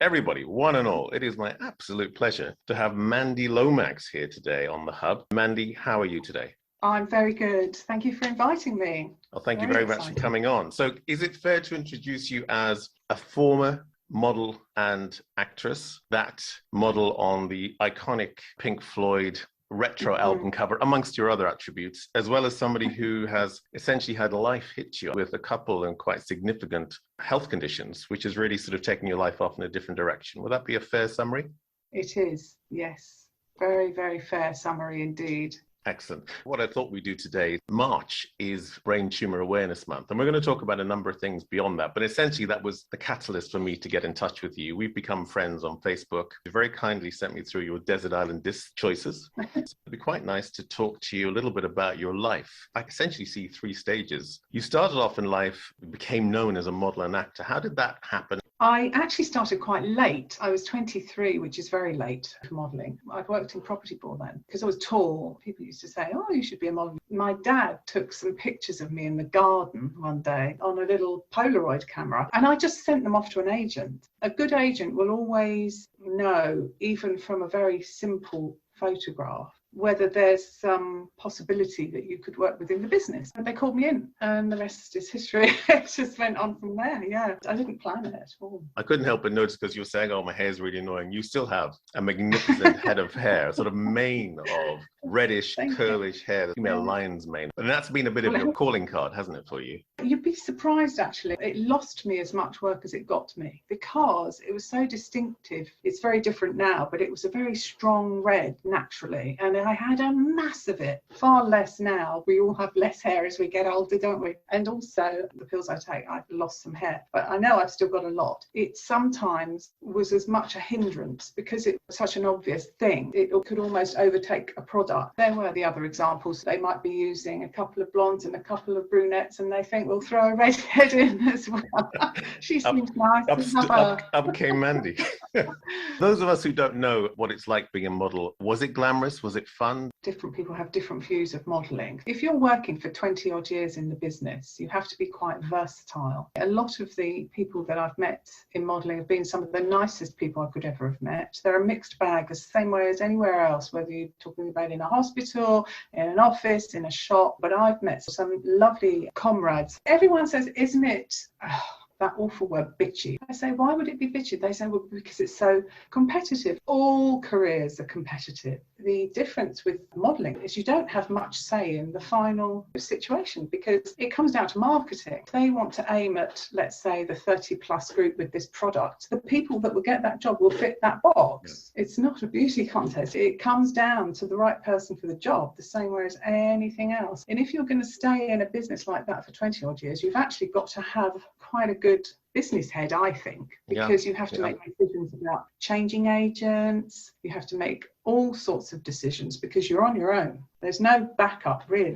Everybody, one and all, it is my absolute pleasure to have Mandy Lomax here today on The Hub. Mandy, how are you today? I'm very good. Thank you for inviting me. Well, thank you very much for coming on. So is it fair to introduce you as a former model and actress, that model on the iconic Pink Floyd retro album cover, amongst your other attributes, as well as somebody who has essentially had life hit you with a couple and quite significant health conditions, which has really sort of taken your life off in a different direction? Would that be a fair summary? It is, yes. Very, very fair summary indeed. Excellent. What I thought we'd do today, March is Brain Tumor Awareness Month, and we're going to talk about a number of things beyond that, but essentially that was the catalyst for me to get in touch with you. We've become friends on Facebook. You very kindly sent me through your desert island disc choices. So it'd be quite nice to talk to you a little bit about your life. I essentially see three stages. You started off in life, became known as a model and actor. How did that happen? I actually started quite late. I was 23, which is very late for modelling. I'd worked in property before then because I was tall. People used to say, oh, you should be a model. My dad took some pictures of me in the garden one day on a little Polaroid camera, and I just sent them off to an agent. A good agent will always know, even from a very simple photograph, whether there's some possibility that you could work within the business. And they called me in, and the rest is history. It just went on from there. Yeah, I didn't plan it at all. I couldn't help but notice, because you were saying, oh, my hair's really annoying. You still have a magnificent head of hair, sort of mane of reddish, curlish hair, the female lion's mane. And that's been a bit of your calling card, hasn't it, for you? You'd be surprised, actually. It lost me as much work as it got me because it was so distinctive. It's very different now, but it was a very strong red naturally. And I had a mass of it, far less now. We all have less hair as we get older, don't we? And also the pills I take, I've lost some hair, but I know I've still got a lot. It sometimes was as much a hindrance because it was such an obvious thing. It could almost overtake a product. There were the other examples. They might be using a couple of blondes and a couple of brunettes, and they think we'll throw a redhead in as well. She seems nice. Up came Mandy. Those of us who don't know what it's like being a model, was it glamorous? Was it fun? Different people have different views of modelling. If you're working for 20 odd years in the business, you have to be quite versatile. A lot of the people that I've met in modelling have been some of the nicest people I could ever have met. They're a mixed bag, the same way as anywhere else, whether you're talking about in a hospital, in an office, in a shop. But I've met some lovely comrades. Everyone says, isn't it... that awful word, bitchy. I say, why would it be bitchy? They say, well, because it's so competitive. All careers are competitive. The difference with modelling is you don't have much say in the final situation because it comes down to marketing. If they want to aim at, let's say, the 30 plus group with this product, the people that will get that job will fit that box. It's not a beauty contest. It comes down to the right person for the job, the same way as anything else. And if you're going to stay in a business like that for 20 odd years, you've actually got to have quite a good business head, I think, because you have to make decisions about changing agents. You have to make all sorts of decisions because you're on your own. There's no backup, really.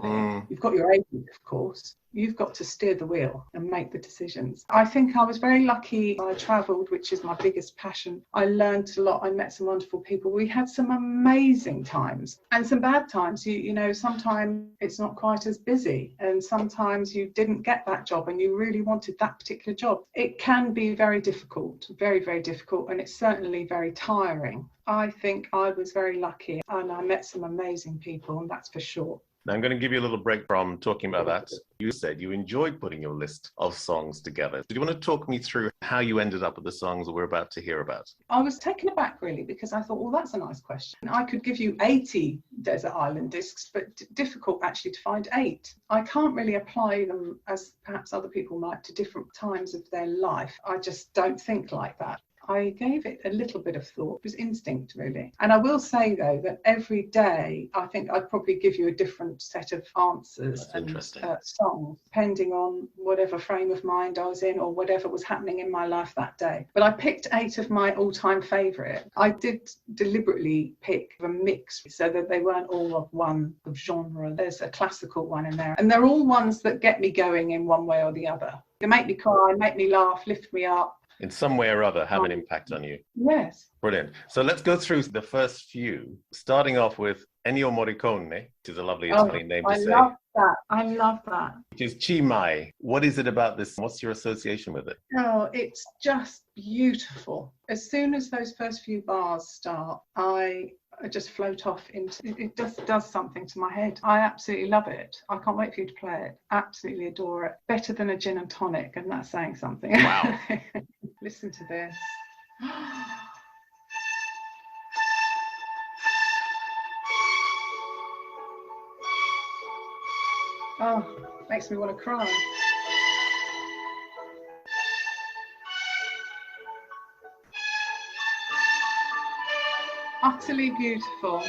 You've got your agent, of course. You've got to steer the wheel and make the decisions. I think I was very lucky. I travelled, which is my biggest passion. I learned a lot. I met some wonderful people. We had some amazing times and some bad times. You know, sometimes it's not quite as busy and sometimes you didn't get that job and you really wanted that particular job. It can be very difficult, very, very difficult, and it's certainly very tiring. I think I was very lucky and I met some amazing people, and that's for sure. Now, I'm going to give you a little break from talking about that. You said you enjoyed putting your list of songs together. Do you want to talk me through how you ended up with the songs that we're about to hear about? I was taken aback, really, because I thought, well, that's a nice question. I could give you 80 Desert Island discs, but difficult actually to find 8. I can't really apply them, as perhaps other people might, to different times of their life. I just don't think like that. I gave it a little bit of thought. It was instinct, really. And I will say, though, that every day I think I'd probably give you a different set of answers and songs, depending on whatever frame of mind I was in or whatever was happening in my life that day. But I picked 8 of my all-time favourite. I did deliberately pick a mix so that they weren't all of one genre. There's a classical one in there. And they're all ones that get me going in one way or the other. They make me cry, make me laugh, lift me up. in some way or other have an impact on you. Yes. Brilliant. So let's go through the first few, starting off with Ennio Morricone, which is a lovely Italian name to say. I love that. I love that. Which is Chi Mai. What is it about this? What's your association with it? Oh, it's just beautiful. As soon as those first few bars start, I just float off into it. Just does something to my head. I absolutely love it. I can't wait for you to play it. Absolutely adore it. Better than a gin and tonic, and that's saying something. Wow. Listen to this. Oh, makes me want to cry. Utterly beautiful.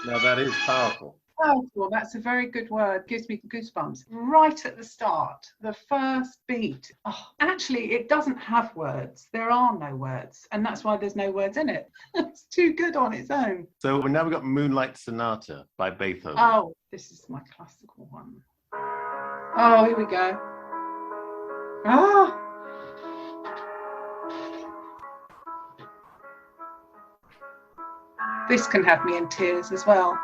Now that is powerful. Powerful, that's a very good word. Gives me goosebumps. Right at the start, the first beat. Oh, actually, it doesn't have words. There are no words. And that's why there's no words in it. It's too good on its own. So now we've got Moonlight Sonata by Beethoven. Oh, this is my classical one. Oh, here we go. Ah! This can have me in tears as well.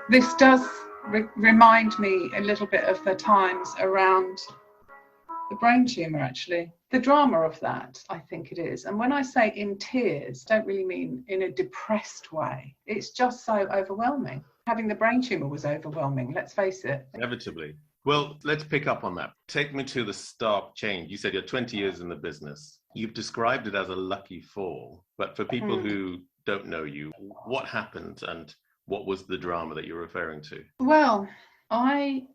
This does remind me a little bit of the times around the brain tumour, actually. The drama of that, I think it is. And when I say in tears, I don't really mean in a depressed way. It's just so overwhelming. Having the brain tumour was overwhelming, let's face it. Inevitably. Well, let's pick up on that. Take me to the stark change. You said you're 20 years in the business. You've described it as a lucky fall. But for people who don't know you, what happened and what was the drama that you're referring to? Well, I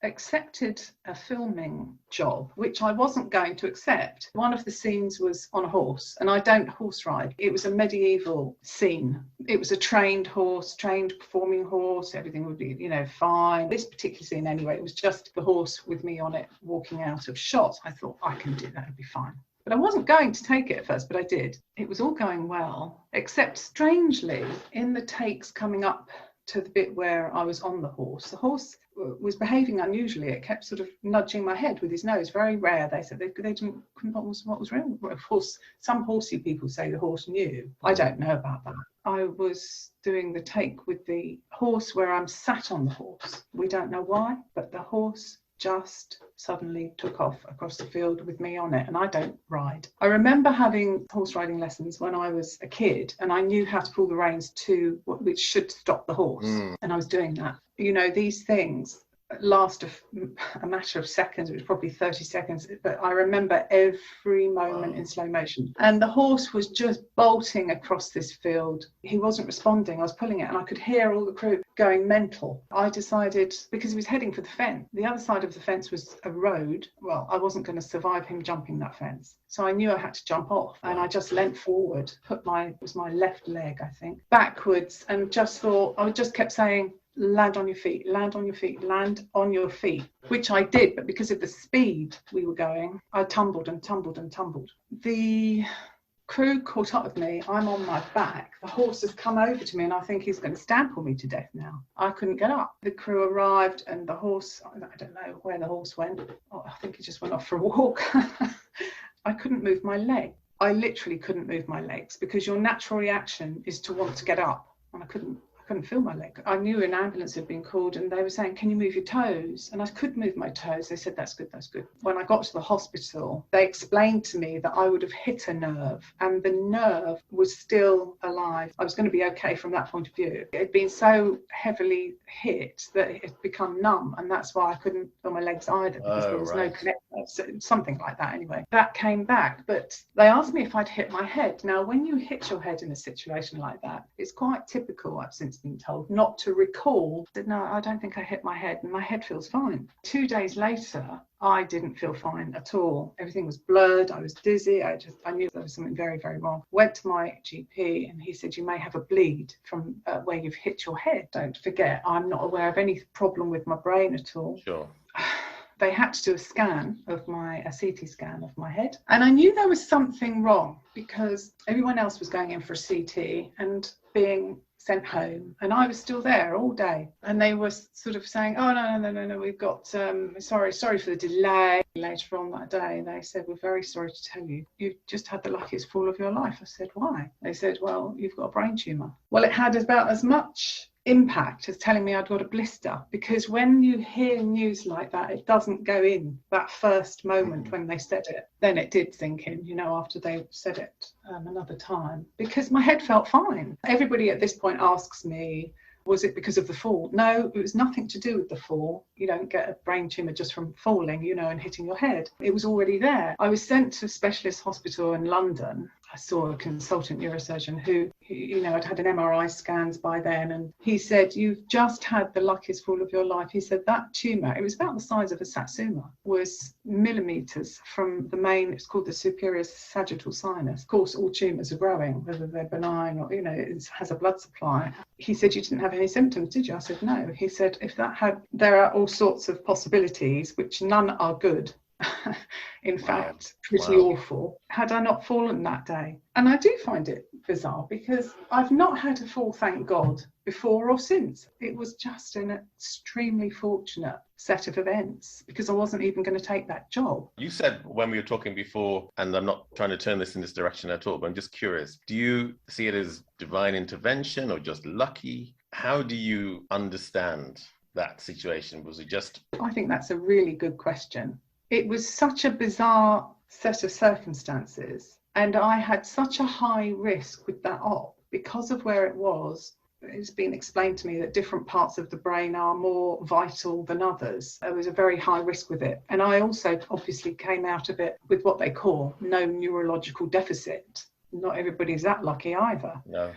accepted a filming job, which I wasn't going to accept. One of the scenes was on a horse, and I don't horse ride. It was a medieval scene. It was a trained horse, trained performing horse. Everything would be, fine. This particular scene, anyway, it was just the horse with me on it walking out of shot. I thought, I can do that, it'll be fine. But I wasn't going to take it at first, but I did. It was all going well, except strangely, in the takes coming up to the bit where I was on the horse was behaving unusually. It kept sort of nudging my head with his nose. Very rare. They said they couldn't what was wrong. Of course, some horsey people say the horse knew. I don't know about that. I was doing the take with the horse where I'm sat on the horse. We don't know why, but the horse just suddenly took off across the field with me on it, and I don't ride. I remember having horse riding lessons when I was a kid, and I knew how to pull the reins to which should stop the horse, and I was doing that. These things last a matter of seconds. It was probably 30 seconds, but I remember every moment in slow motion. And the horse was just bolting across this field. He wasn't responding. I was pulling it, and I could hear all the crew going mental. I decided, because he was heading for the fence, the other side of the fence was a road. Well, I wasn't going to survive him jumping that fence. So I knew I had to jump off, and I just leant forward, it was my left leg, I think, backwards, and just thought, I just kept saying, land on your feet, land on your feet, land on your feet, which I did, but because of the speed we were going, I tumbled and tumbled and tumbled. The crew caught up with me. I'm on my back. The horse has come over to me, and I think he's going to stample me to death now. I couldn't get up. The crew arrived, and the horse, I don't know where the horse went. Oh, I think he just went off for a walk. I couldn't move my leg. I literally couldn't move my legs, because your natural reaction is to want to get up, and I couldn't feel my leg. I knew an ambulance had been called, and they were saying, can you move your toes? And I could move my toes. They said, that's good, that's good. When I got to the hospital, they explained to me that I would have hit a nerve, and the nerve was still alive. I was going to be okay from that point of view. It had been so heavily hit that it had become numb, and that's why I couldn't feel my legs either, because there was no connection, something like that anyway. That came back, but they asked me if I'd hit my head. Now, when you hit your head in a situation like that, it's quite typical, I've since been told, not to recall. I said, no, I don't think I hit my head, and my head feels fine. 2 days later, I didn't feel fine at all. Everything was blurred. I was dizzy. I knew there was something very, very wrong. Went to my GP, and he said, you may have a bleed from where you've hit your head. Don't forget, I'm not aware of any problem with my brain at all. Sure. They had to do a scan of a CT scan of my head. And I knew there was something wrong, because everyone else was going in for a CT, and being sent home, and I was still there all day, and they were sort of saying, oh no, we've got sorry for the delay. Later on that day they said, we're very sorry to tell you, you've just had the luckiest fall of your life. I said, why? They said, well, you've got a brain tumour. Well, it had about as much impact as telling me I'd got a blister, because when you hear news like that, it doesn't go in that first moment when they said it. Then it did sink in, you know, after they said it another time, because my head felt fine. Everybody at this point asks me, was it because of the fall? No, it was nothing to do with the fall. You don't get a brain tumour just from falling, you know, and hitting your head. It was already there. I was sent to a specialist hospital in London. I saw a consultant neurosurgeon who, you know, had had an MRI scans by then, and he said, you've just had the luckiest fall of your life. He said that tumour, it was about the size of a satsuma, was millimetres from the main, it's called the superior sagittal sinus. Of course, all tumours are growing, whether they're benign or, you know, it has a blood supply. He said, you didn't have any symptoms, did you? I said, no. He said, if that had, there are all sorts of possibilities, which none are good. In fact, pretty awful, had I not fallen that day. And I do find it bizarre, because I've not had a fall, thank God, before or since. It was just an extremely fortunate set of events, because I wasn't even going to take that job. You said when we were talking before, and I'm not trying to turn this in this direction at all, but I'm just curious, do you see it as divine intervention or just lucky? How do you understand that situation? Was it just... I think that's a really good question. It was such a bizarre set of circumstances, and I had such a high risk with that op because of where it was. It's been explained to me that different parts of the brain are more vital than others. There was a very high risk with it. And I also obviously came out of it with what they call no neurological deficit. Not everybody's that lucky either. No.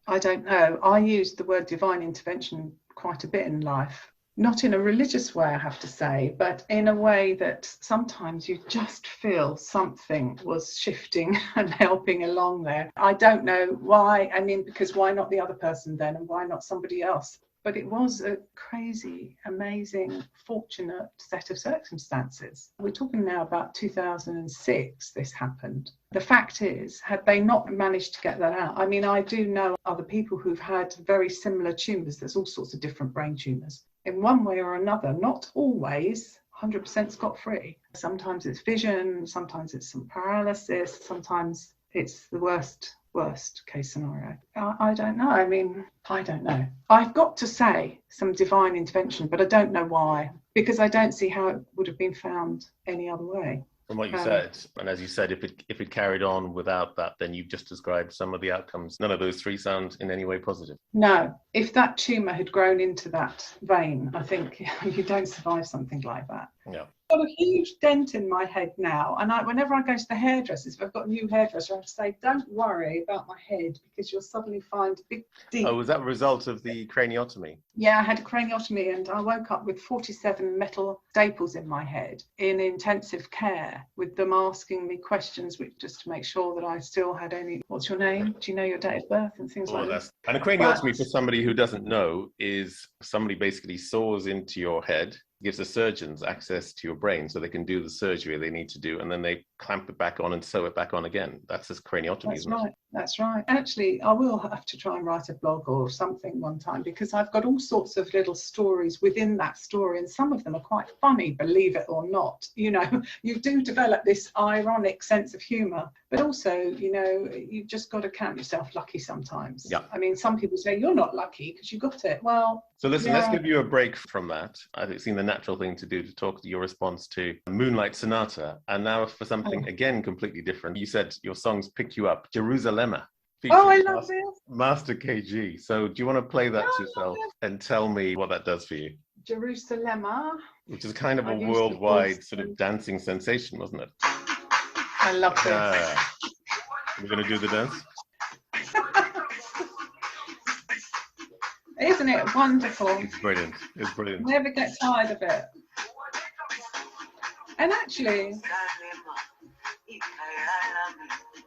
I don't know. I used the word divine intervention quite a bit in life. Not in a religious way, I have to say, but in a way that sometimes you just feel something was shifting and helping along there. I don't know why. I mean, because why not the other person then, and why not somebody else? But it was a crazy, amazing, fortunate set of circumstances. We're talking now about 2006 this happened. The fact is, had they not managed to get that out, I mean, I do know other people who've had very similar tumours. There's all sorts of different brain tumours. In one way or another, not always 100% scot-free. Sometimes it's vision, sometimes it's some paralysis, sometimes it's the worst case scenario. I don't know. I mean, I don't know. I've got to say some divine intervention, but I don't know why, because I don't see how it would have been found any other way. From what you said, and as you said, if it carried on without that, then you've just described some of the outcomes. None of those three sound in any way positive. No, if that tumour had grown into that vein, I think you don't survive something like that. Yeah. I've got a huge dent in my head now, and whenever I go to the hairdressers, if I've got a new hairdresser, I have to say, don't worry about my head, because you'll suddenly find big deep. Oh, was that a result of the craniotomy? Yeah, I had a craniotomy, and I woke up with 47 metal staples in my head in intensive care, with them asking me questions just to make sure that I still had any, what's your name? Do you know your date of birth? And things like that. And a craniotomy, for somebody who doesn't know, is somebody basically saws into your head, gives the surgeons access to your brain so they can do the surgery they need to do, and then they clamp it back on and sew it back on again. That's this craniotomy, isn't it? That's right. Actually, I will have to try and write a blog or something one time, because I've got all sorts of little stories within that story, and some of them are quite funny, believe it or not. You know, you do develop this ironic sense of humour, but also, you know, you've just got to count yourself lucky sometimes. Yeah. I mean, some people say you're not lucky because you got it. Well, so listen, let's give you a break from that. I think it's the natural thing to do to talk to your response to Moonlight Sonata. And now for something, again, completely different. You said your songs picked you up. Jerusalem. Oh, I love this. Master KG. So do you want to play that yourself and tell me what that does for you? Jerusalem. Which is kind of a worldwide sort of dancing sensation, wasn't it? I love this. We're going to do the dance? Isn't it wonderful? It's brilliant. It's brilliant. Never get tired of it. And actually,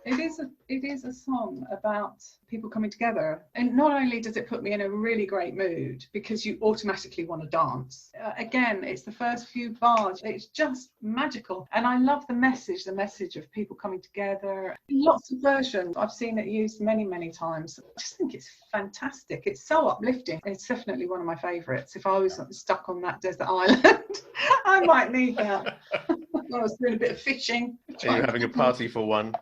It is a song about people coming together, and not only does it put me in a really great mood because you automatically want to dance. Again, it's the first few bars. It's just magical, and I love the message of people coming together. Lots of versions. I've seen it used many times. I just think it's fantastic. It's so uplifting. It's definitely one of my favourites. If I was stuck on that desert island, I might need that. I was doing a bit of fishing. Are you having a party for one?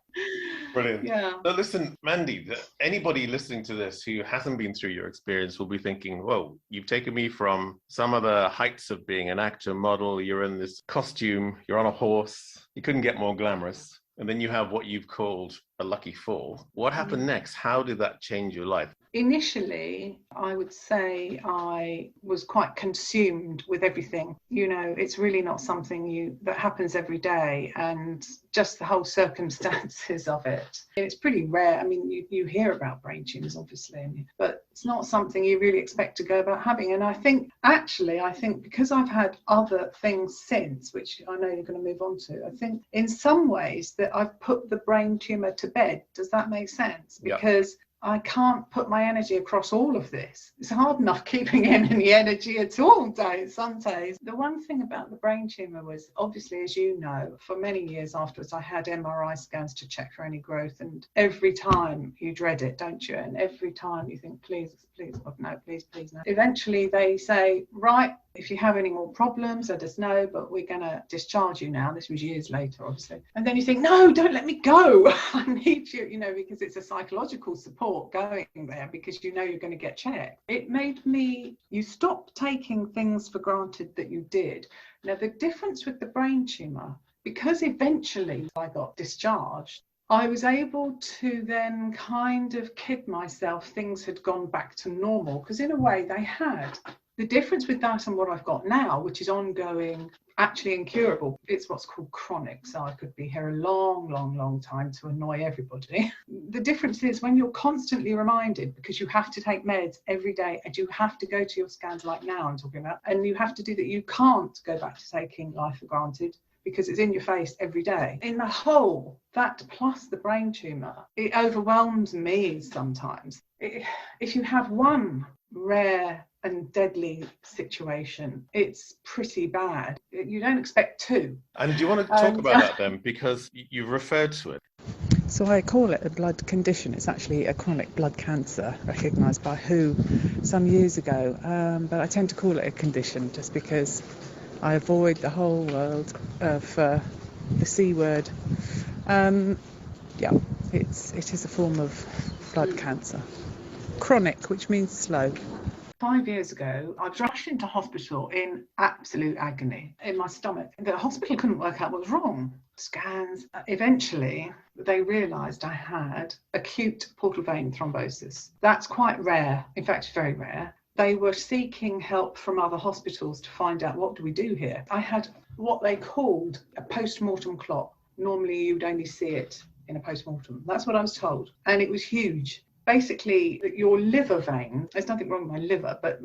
Brilliant. Yeah. So listen, Mandy, anybody listening to this who hasn't been through your experience will be thinking, whoa, you've taken me from some of the heights of being an actor, model, you're in this costume, you're on a horse, you couldn't get more glamorous. And then you have what you've called a lucky fall. What happened next? How did that change your life? Initially, I would say I was quite consumed with everything. You know, it's really not something that happens every day, and just the whole circumstances of it. It's pretty rare. I mean, you hear about brain tumours, obviously, but it's not something you really expect to go about having. And I think because I've had other things since, which I know you're going to move on to, I think in some ways that I've put the brain tumour to bed. Does that make sense? Because I can't put my energy across all of this. It's hard enough keeping any energy at all some days. The one thing about the brain tumour was, obviously, as you know, for many years afterwards, I had MRI scans to check for any growth. And every time you dread it, don't you? And every time you think, please, God, no, please, no. Eventually they say, right, if you have any more problems, let us know, but we're going to discharge you now. This was years later, obviously. And then you think, no, don't let me go. I need you, because it's a psychological support going there because you know you're going to get checked. It made you stop taking things for granted that you did. Now, the difference with the brain tumour, because eventually I got discharged, I was able to then kind of kid myself things had gone back to normal, because in a way they had. The difference with that and what I've got now, which is ongoing, actually incurable, it's what's called chronic. So I could be here a long time to annoy everybody. The difference is when you're constantly reminded, because you have to take meds every day and you have to go to your scans like now I'm talking about, and you have to do that. You can't go back to taking life for granted because it's in your face every day. In the whole, that plus the brain tumour, it overwhelms me sometimes. If you have one rare and deadly situation, it's pretty bad. You don't expect two. And do you want to talk about that then? Because you referred to it. So I call it a blood condition. It's actually a chronic blood cancer recognised by WHO some years ago. But I tend to call it a condition just because I avoid the whole world of the C word. It is a form of blood cancer. Chronic, which means slow. 5 years ago, I was rushed into hospital in absolute agony in my stomach. The hospital couldn't work out what was wrong. Scans. Eventually, they realised I had acute portal vein thrombosis. That's quite rare. In fact, very rare. They were seeking help from other hospitals to find out, what do we do here? I had what they called a post-mortem clot. Normally, you'd only see it in a post-mortem. That's what I was told. And it was huge. Basically, your liver vein, there's nothing wrong with my liver, but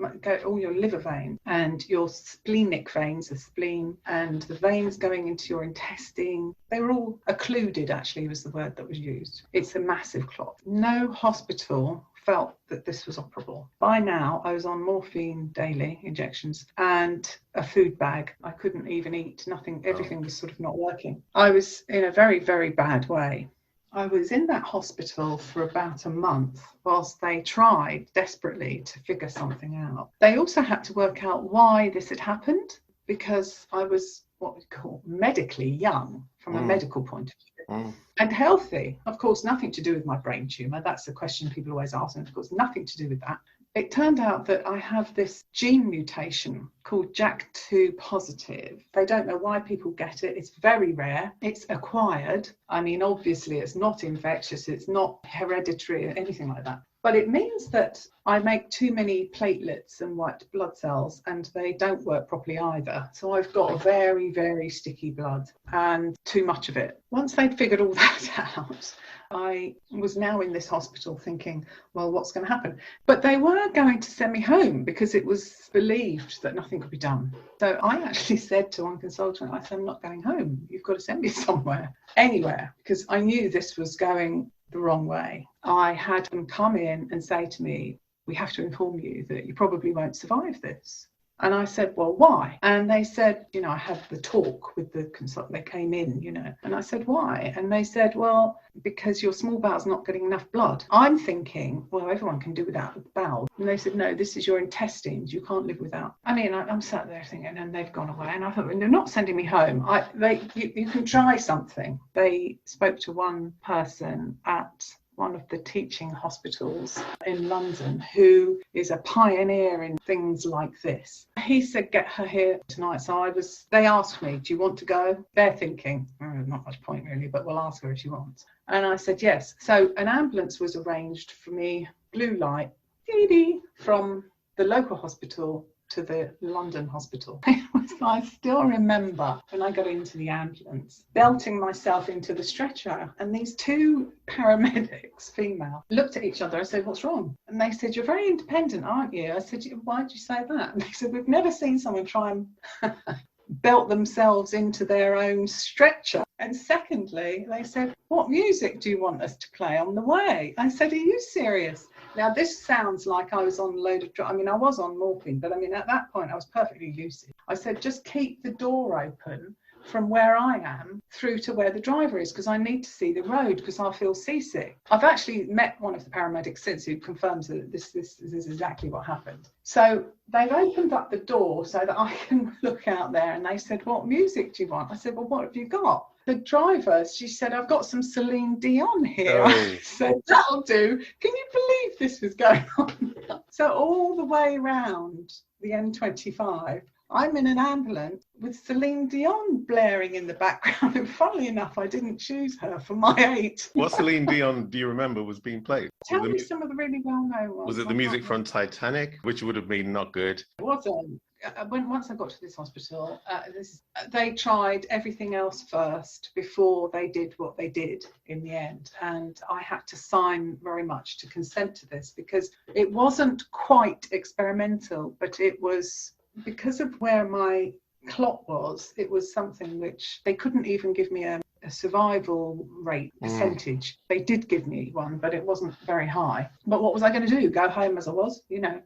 all your liver vein and your splenic veins, the spleen, and the veins going into your intestine, they were all occluded, actually, was the word that was used. It's a massive clot. No hospital felt that this was operable. By now, I was on morphine daily injections and a food bag. I couldn't even eat, nothing, everything was sort of not working. I was in a very, very bad way. I was in that hospital for about a month whilst they tried desperately to figure something out. They also had to work out why this had happened, because I was what we call medically young from a medical point of view and healthy. Of course, nothing to do with my brain tumour. That's the question people always ask, and of course, nothing to do with that. It turned out that I have this gene mutation called JAK2 positive. They don't know why people get it. It's very rare. It's acquired. I mean, obviously, it's not infectious. It's not hereditary or anything like that. But it means that I make too many platelets and white blood cells, and they don't work properly either. So I've got a very, very sticky blood and too much of it. Once they'd figured all that out, I was now in this hospital thinking, well, what's going to happen? But they were going to send me home because it was believed that nothing could be done. So I actually said to one consultant, I said, I'm not going home. You've got to send me somewhere, anywhere, because I knew this was going the wrong way. I had them come in and say to me, we have to inform you that you probably won't survive this. And I said, well, why? And they said, I had the talk with the consultant. They came in, and I said, why? And they said, well, because your small bowel's not getting enough blood. I'm thinking, well, everyone can do without the bowel. And they said, no, this is your intestines. You can't live without. I mean, I'm sat there thinking, and they've gone away. And I thought, well, they're not sending me home. You can try something. They spoke to one person at one of the teaching hospitals in London who is a pioneer in things like this. He said, get her here tonight. So they asked me, do you want to go? They're thinking, not much point really, but we'll ask her if she wants. And I said, yes. So an ambulance was arranged for me, blue light, from the local hospital to the London hospital. I still remember when I got into the ambulance, belting myself into the stretcher, and these two paramedics, female, looked at each other. I said, what's wrong? And they said, you're very independent, aren't you? I said, why did you say that? And they said, we've never seen someone try and belt themselves into their own stretcher. And secondly, they said, what music do you want us to play on the way? I said, are you serious? Now, this sounds like I was on a load of drugs. I mean, I was on morphine, but I mean, at that point, I was perfectly lucid. I said, just keep the door open from where I am through to where the driver is, because I need to see the road, because I feel seasick. I've actually met one of the paramedics since who confirms that this is exactly what happened. So they've opened up the door so that I can look out there, and they said, what music do you want? I said, well, what have you got? The driver, she said, I've got some Celine Dion here. I said, that'll do. Can you believe this was going on? So all the way around the M25, I'm in an ambulance with Celine Dion blaring in the background. And funnily enough, I didn't choose her for my age. What Celine Dion do you remember was being played? Tell me some of the really well-known ones. Was it the music from Titanic, which would have been not good? It wasn't. Once I got to this hospital, they tried everything else first before they did what they did in the end. And I had to sign very much to consent to this, because it wasn't quite experimental, but it was because of where my clot was. It was something which they couldn't even give me a survival rate percentage. They did give me one, but it wasn't very high. But what was I going to do? Go home as I was,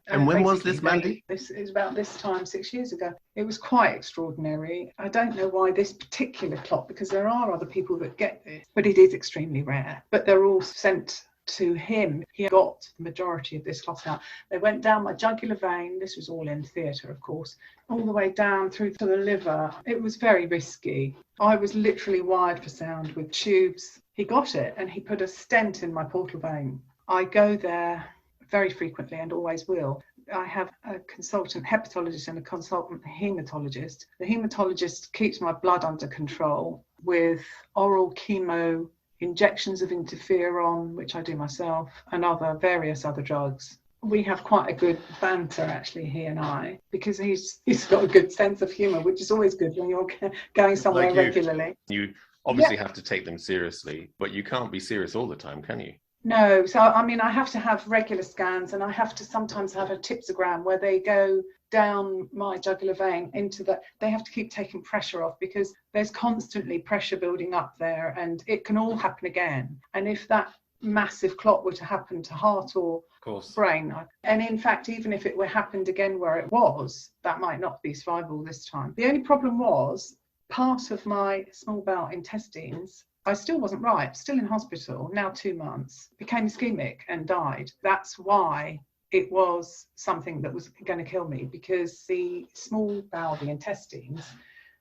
And when was this, Mandy? This is about this time 6 years ago. It was quite extraordinary. I don't know why this particular clot, because there are other people that get this, but it is extremely rare. But they're all sent to him. He got the majority of this clot out. They went down my jugular vein. This was all in theatre, of course, all the way down through to the liver. It was very risky. I was literally wired for sound with tubes. He got it and he put a stent in my portal vein. I go there very frequently and always will. I have a consultant hepatologist and a consultant hematologist. The hematologist keeps my blood under control with oral chemo, injections of interferon, which I do myself, and various other drugs. We have quite a good banter, actually, he and I, because he's got a good sense of humour, which is always good when you're going somewhere like regularly. You obviously have to take them seriously, but you can't be serious all the time, can you? No. So, I mean, I have to have regular scans, and I have to sometimes have a tipsogram where they go down my jugular vein they have to keep taking pressure off, because there's constantly pressure building up there, and it can all happen again. And if that massive clot were to happen to heart or brain, and in fact, even if it were happened again where it was, that might not be survivable this time. The only problem was part of my small bowel intestines, I still wasn't right, still in hospital, now 2 months, became ischemic and died. That's why it was something that was going to kill me, because the small bowel, the intestines,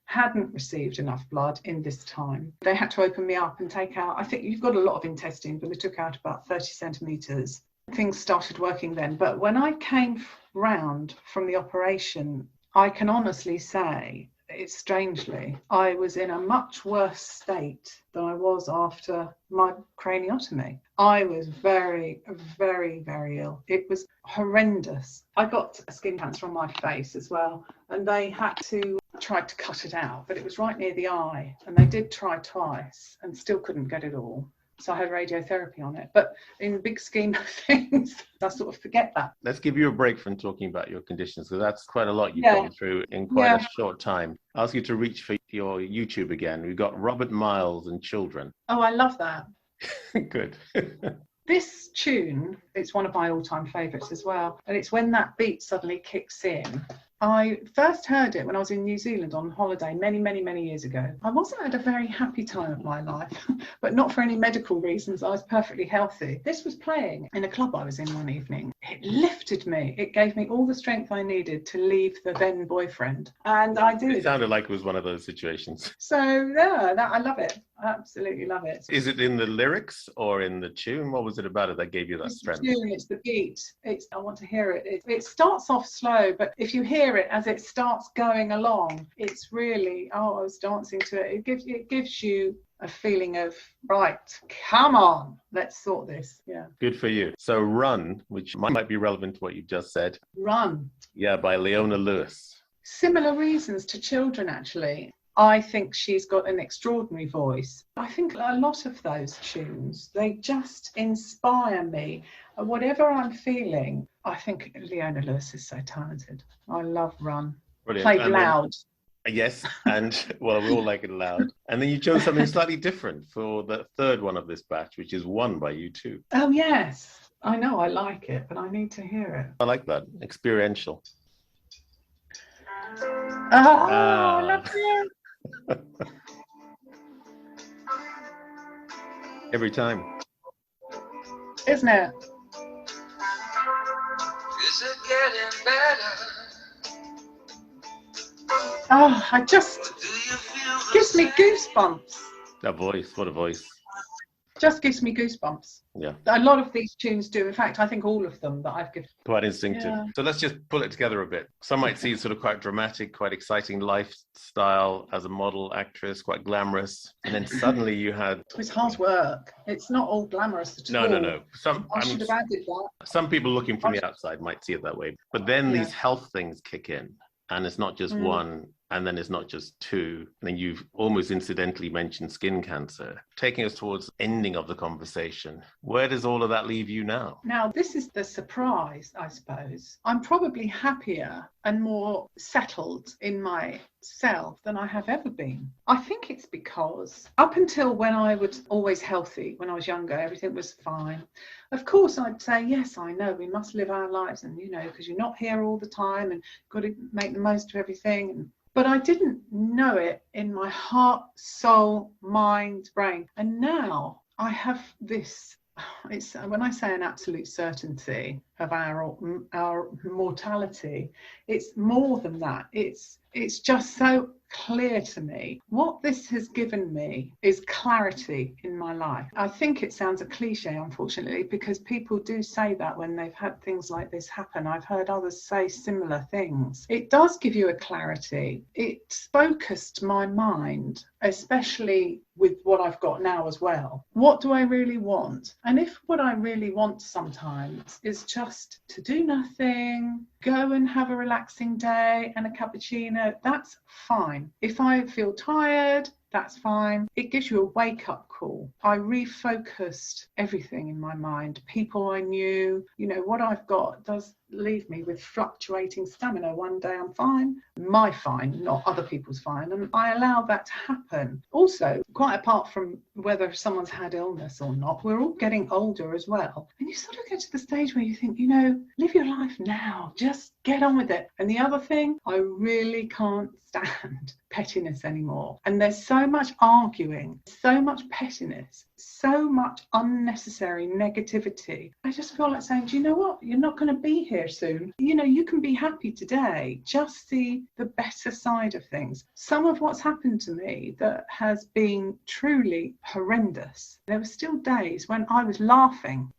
hadn't received enough blood in this time. They had to open me up and take out, I think you've got a lot of intestine, but they took out about 30 centimetres. Things started working then. But when I came round from the operation, I can honestly say It's strangely, I was in a much worse state than I was after my craniotomy. I was very, very, very ill. It was horrendous. I got skin cancer on my face as well, and they had to try to cut it out, but it was right near the eye, and they did try twice and still couldn't get it all. So I had radiotherapy on it. But in the big scheme of things, I sort of forget that. Let's give you a break from talking about your conditions, because that's quite a lot you've gone through in quite a short time. I'll ask you to reach for your YouTube again. We've got Robert Miles and Children. Oh, I love that. Good. This tune, it's one of my all-time favourites as well. And it's when that beat suddenly kicks in. I first heard it when I was in New Zealand on holiday many, many, many years ago. I wasn't at a very happy time of my life, but not for any medical reasons. I was perfectly healthy. This was playing in a club I was in one evening. It lifted me. It gave me all the strength I needed to leave the then boyfriend. And I did. It sounded like it was one of those situations. So, yeah, I love it. I absolutely love it. Is it in the lyrics or in the tune? What was it about it that gave you that strength? The tune, it's the beat. I want to hear it. It starts off slow, but if you hear it as it starts going along, it's really, I was dancing to it. It gives you a feeling of, right, come on, let's sort this. Yeah. Good for you. So Run, which might be relevant to what you just said. Run. Yeah, by Leona Lewis. Similar reasons to Children, actually. I think she's got an extraordinary voice. I think a lot of those tunes, they just inspire me. Whatever I'm feeling, I think Leona Lewis is so talented. I love Run. Brilliant. Played loud. Yes, and well, we all like it loud. And then you chose something slightly different for the third one of this batch, which is One by you too. Oh, yes. I know I like it, but I need to hear it. I like that. Experiential. I love it. Every time. Isn't it? Is it getting better? Oh, I just gives me goosebumps. That voice, what a voice. Just gives me goosebumps. Yeah. A lot of these tunes do. In fact, I think all of them that I've given. Quite instinctive. Yeah. So let's just pull it together a bit. Some might see sort of quite dramatic, quite exciting lifestyle as a model actress, quite glamorous. And then suddenly you had... It's hard work. It's not all glamorous at all. No. I should have added that. Some people looking from the outside might see it that way. But then these health things kick in. And it's not just one, and then it's not just two. And then you've almost incidentally mentioned skin cancer. Taking us towards the ending of the conversation, where does all of that leave you now? Now, this is the surprise, I suppose. I'm probably happier and more settled in myself than I have ever been. I think it's because up until when I was always healthy, when I was younger, everything was fine. Of course, I'd say, yes, I know we must live our lives and, because you're not here all the time and got to make the most of everything. But I didn't know it in my heart, soul, mind, brain. And now I have this, it's when I say an absolute certainty of our mortality, it's more than that. It's just so clear to me. What this has given me is clarity in my life. I think it sounds a cliche, unfortunately, because people do say that when they've had things like this happen. I've heard others say similar things. It does give you a clarity. It focused my mind, especially with what I've got now as well. What do I really want? And if what I really want sometimes is just to do nothing, go and have a relaxing day and a cappuccino, that's fine. If I feel tired, that's fine. It gives you a wake-up call. I refocused everything in my mind. People I knew, what I've got does leave me with fluctuating stamina. One day I'm fine, my fine, not other people's fine. And I allow that to happen. Also, quite apart from whether someone's had illness or not, we're all getting older as well. And you sort of get to the stage where you think, live your life now, just get on with it. And the other thing, I really can't stand pettiness anymore. And there's so much arguing, so much pettiness, so much unnecessary negativity. I just feel like saying, do you know what? You're not going to be here soon. You can be happy today. Just see the better side of things. Some of what's happened to me that has been truly horrendous. There were still days when I was laughing,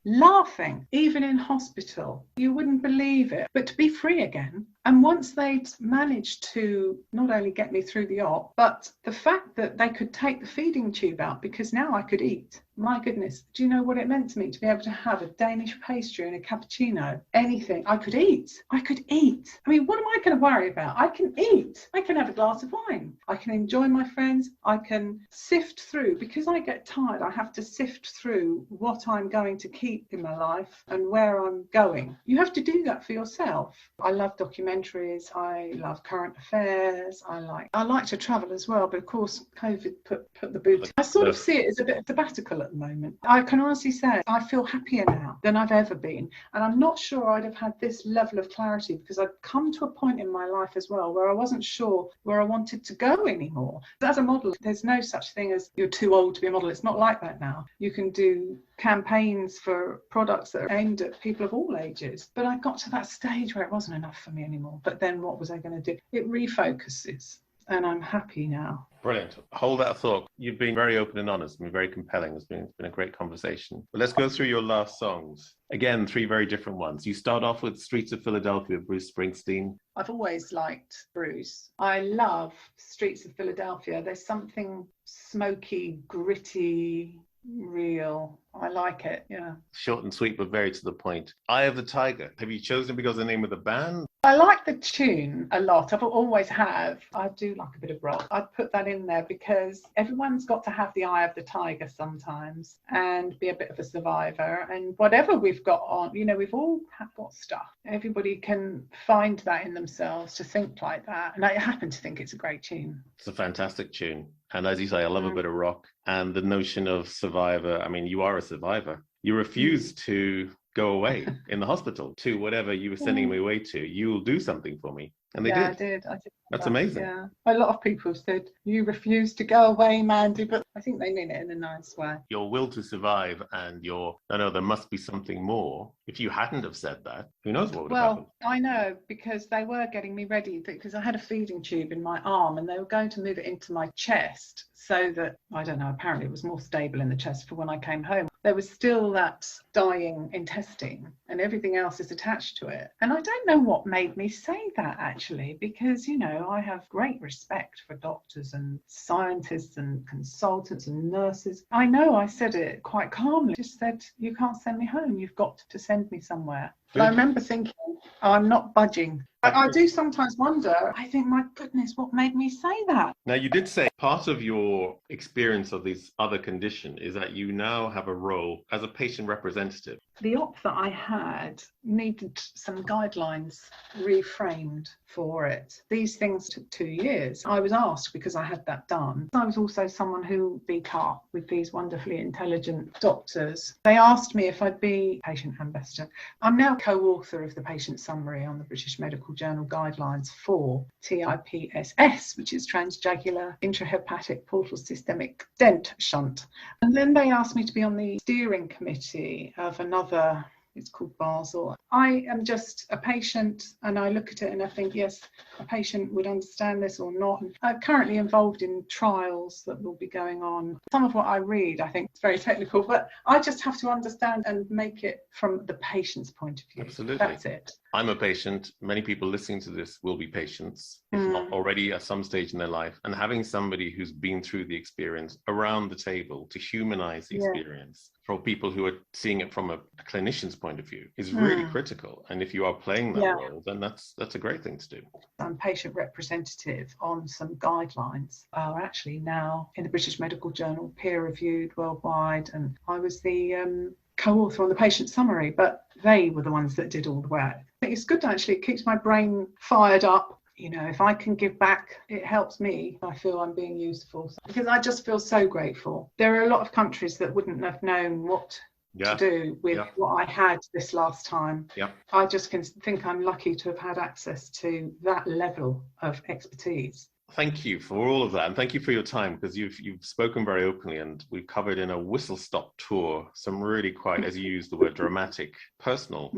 even in hospital. You wouldn't believe it. But to be free again, And once they'd managed to not only get me through the op, but the fact that they could take the feeding tube out because now I could eat. My goodness, do you know what it meant to me to be able to have a Danish pastry and a cappuccino? Anything. I could eat. I could eat. I mean, what am I going to worry about? I can eat. I can have a glass of wine. I can enjoy my friends. I can sift through. Because I get tired, I have to sift through what I'm going to keep in my life and where I'm going. You have to do that for yourself. I love documentaries. I love current affairs. I like to travel as well, but of course COVID put the boot. I sort of see it as a bit of sabbatical at the moment. I can honestly say I feel happier now than I've ever been, and I'm not sure I'd have had this level of clarity because I'd come to a point in my life as well where I wasn't sure where I wanted to go anymore. As a model, there's no such thing as you're too old to be a model. It's not like that now. You can do campaigns for products that are aimed at people of all ages, but I got to that stage where it wasn't enough for me anymore. But then what was I going to do? It refocuses, and I'm happy now. Brilliant. Hold that thought. You've been very open and honest, been very compelling. It's been a great conversation. But let's go through your last songs. Again, 3 very different ones. You start off with Streets of Philadelphia, Bruce Springsteen. I've always liked Bruce. I love Streets of Philadelphia. There's something smoky, gritty, real. I like it, yeah. Short and sweet, but very to the point. Eye of the Tiger. Have you chosen because of the name of the band? I like the tune a lot. I've always have. I do like a bit of rock. I'd put that in there because everyone's got to have the eye of the tiger sometimes and be a bit of a survivor. And whatever we've got on, you know, we've all got stuff. Everybody can find that in themselves to think like that. And I happen to think it's a great tune. It's a fantastic tune. And as you say, I love a bit of rock. And the notion of survivor, I mean, you are a survivor. You refuse to go away in the hospital to whatever you were sending me away to. You will do something for me. And they did. I did. That's amazing. Yeah. A lot of people said, you refuse to go away, Mandy, but I think they mean it in a nice way. Your will to survive and there must be something more. If you hadn't have said that, who knows what would have happened? Well, I know, because they were getting me ready, because I had a feeding tube in my arm and they were going to move it into my chest so that, I don't know, apparently it was more stable in the chest for when I came home. There was still that dying intestine and everything else is attached to it. And I don't know what made me say that, actually, because, you know, I have great respect for doctors and scientists and consultants and nurses. I know I said it quite calmly, just said, you can't send me home, you've got to send me somewhere. But I remember thinking, I'm not budging. I do sometimes wonder, I think, my goodness, what made me say that? Now, you did say part of your experience of this other condition is that you now have a role as a patient representative. The op that I had needed some guidelines reframed for it. These things took 2 years. I was asked because I had that done. I was also someone who speak up with these wonderfully intelligent doctors. They asked me if I'd be patient ambassador. I'm now co-author of the patient summary on the British Medical Journal guidelines for TIPSS, which is transjugular intrahepatic portal systemic stent shunt. And then they asked me to be on the steering committee of another, it's called Basel. I am just a patient and I look at it and I think, yes, a patient would understand this or not. I'm currently involved in trials that will be going on. Some of what I read, I think, is very technical, but I just have to understand and make it from the patient's point of view. Absolutely. That's it. I'm a patient. Many people listening to this will be patients, if not already at some stage in their life. And having somebody who's been through the experience around the table to humanize the experience for people who are seeing it from a clinician's point of view is really critical. And if you are playing that role, then that's a great thing to do. I'm patient representative on some guidelines are actually now in the British Medical Journal, peer reviewed worldwide. And I was the co-author on the patient summary, but they were the ones that did all the work. I think it's good, actually. It keeps my brain fired up. You know, if I can give back, it helps me. I feel I'm being useful because I just feel so grateful. There are a lot of countries that wouldn't have known what to do with what I had this last time. I just can think I'm lucky to have had access to that level of expertise. Thank you for all of that, and thank you for your time, because you've spoken very openly, and we've covered in a whistle-stop tour some really quite, as you use the word, dramatic, personal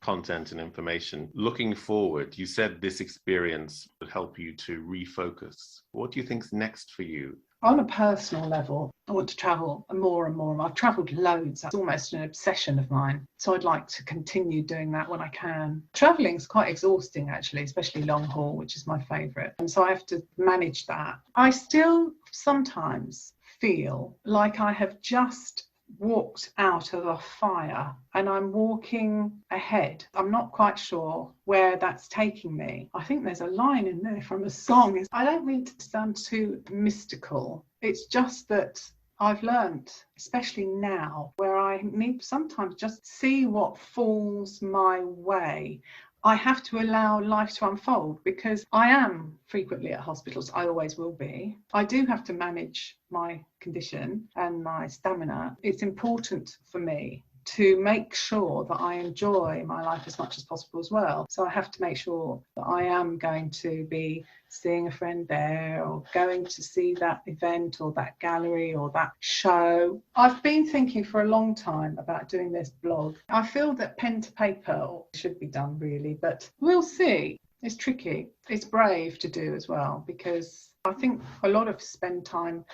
content and information. Looking forward, you said this experience would help you to refocus. What do you think's next for you On a personal level, I want to travel more and more. I've travelled loads. That's almost an obsession of mine. So I'd like to continue doing that when I can. Travelling is quite exhausting, actually, especially long haul, which is my favourite. And so I have to manage that. I still sometimes feel like I have just walked out of a fire and I'm walking ahead. I'm not quite sure where that's taking me. I think there's a line in there from a song. I don't mean to sound too mystical. It's just that I've learned, especially now, where I need sometimes just see what falls my way. I have to allow life to unfold because I am frequently at hospitals. I always will be. I do have to manage my condition and my stamina. It's important for me to make sure that I enjoy my life as much as possible as well. So I have to make sure that I am going to be seeing a friend there or going to see that event or that gallery or that show. I've been thinking for a long time about doing this blog. I feel that pen to paper should be done really, but we'll see. It's tricky. It's brave to do as well, because I think a lot of spend time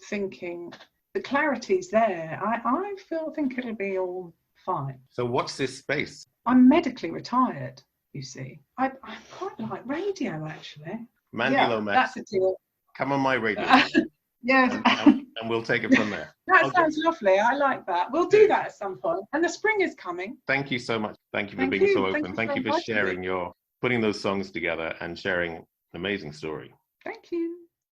thinking. The clarity's there. I think it'll be all fine. So what's this space? I'm medically retired, you see. I quite like radio, actually. Mandy Lomax, that's a deal. come on my radio. Yes. and we'll take it from there. That sounds lovely. I like that. We'll do that at some point. And the spring is coming. Thank you so much. Thank you for being so open. Thank you for sharing putting those songs together and sharing an amazing story. Thank you.